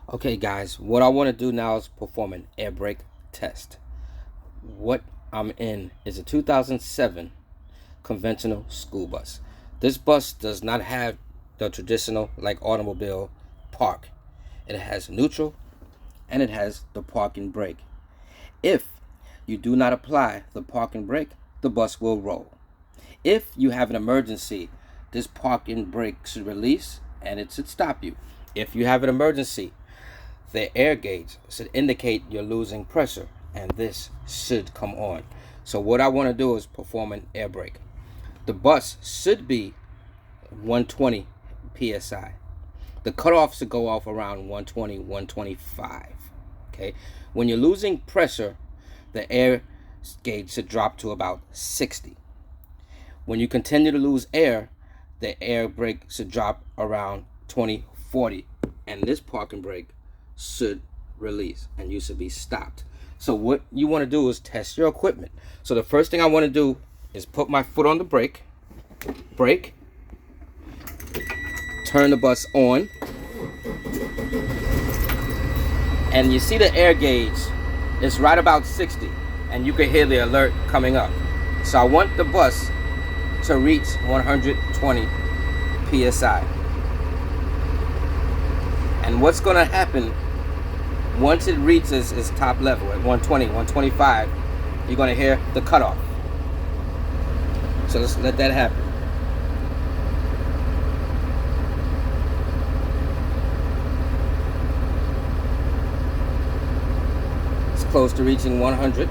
Okay guys, what I want to do now is perform an air brake test. What I'm in is a 2007 conventional school bus. This bus does not have the traditional like automobile park. It has neutral and it has the parking brake. If you do not apply the parking brake, the bus will roll. If you have an emergency, this parking brake should release and it should stop you. If you have an emergency, the air gauge should indicate you're losing pressure and this should come on. So what I want to do is perform an air brake. The bus should be 120 psi. The cutoff should go off around 120, 125. Okay, when you're losing pressure, the air gauge should drop to about 60. When you continue to lose air, the air brake should drop around 20, 40, and this parking brake should release and you should be stopped. So what you want to do is test your equipment. So the first thing I want to do is put my foot on the brake, turn the bus on, and you see the air gauge is right about 60 and you can hear the alert coming up. So I want the bus to reach 120 psi. And what's going to happen once it reaches its top level at 120, 125, you're going to hear the cutoff. So let's let that happen. It's close to reaching 100.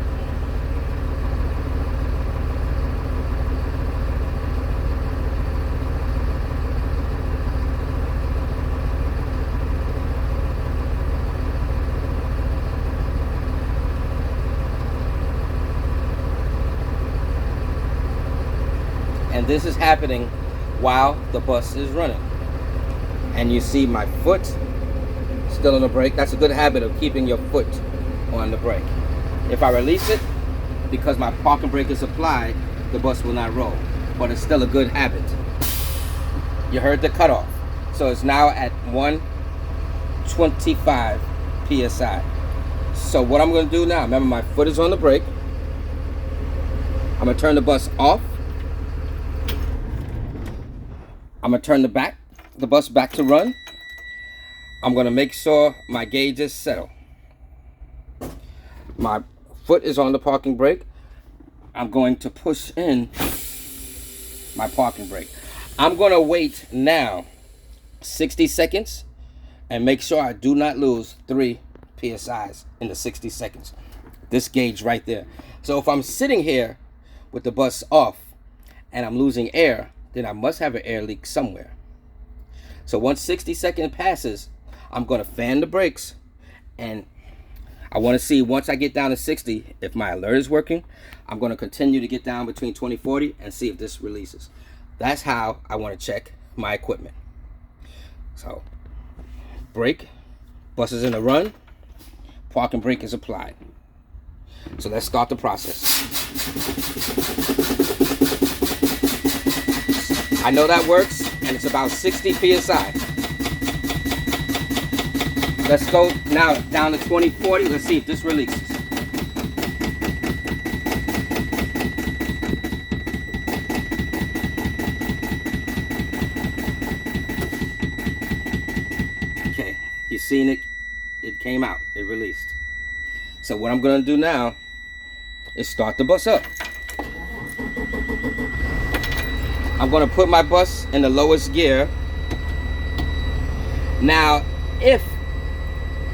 And this is happening while the bus is running. And you see my foot still on the brake. That's a good habit of keeping your foot on the brake. If I release it, because my parking brake is applied, the bus will not roll. But it's still a good habit. You heard the cutoff. So it's now at 125 psi. So what I'm going to do now, remember my foot is on the brake. I'm going to turn the bus off. I'm going to turn the bus back to run. I'm going to make sure my gauges settle. My foot is on the parking brake. I'm going to push in my parking brake. I'm going to wait now 60 seconds and make sure I do not lose 3 psi's in the 60 seconds. This gauge right there. So if I'm sitting here with the bus off and I'm losing air, then I must have an air leak somewhere. So once 60 seconds passes, I'm going to fan the brakes, and I want to see once I get down to 60 if my alert is working. I'm going to continue to get down between 20 and 40 and see if this releases. That's how I want to check my equipment. So brake, bus is in a run, parking brake is applied. So let's start the process. I know that works, and it's about 60 psi. Let's go now down to 20, 40. Let's see if this releases. Okay, you've seen it. It came out. It released. So what I'm going to do now is start the bus up. I'm going to put my bus in the lowest gear. Now, if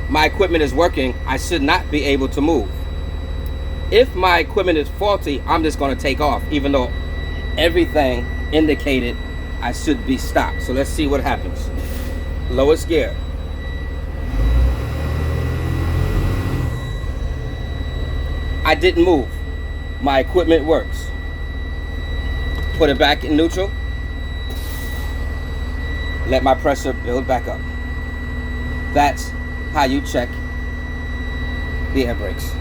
my equipment is working, I should not be able to move. If my equipment is faulty, I'm just going to take off, even though everything indicated I should be stopped. So let's see what happens. Lowest gear. I didn't move. My equipment works. Put it back in neutral. Let my pressure build back up. That's how you check the air brakes.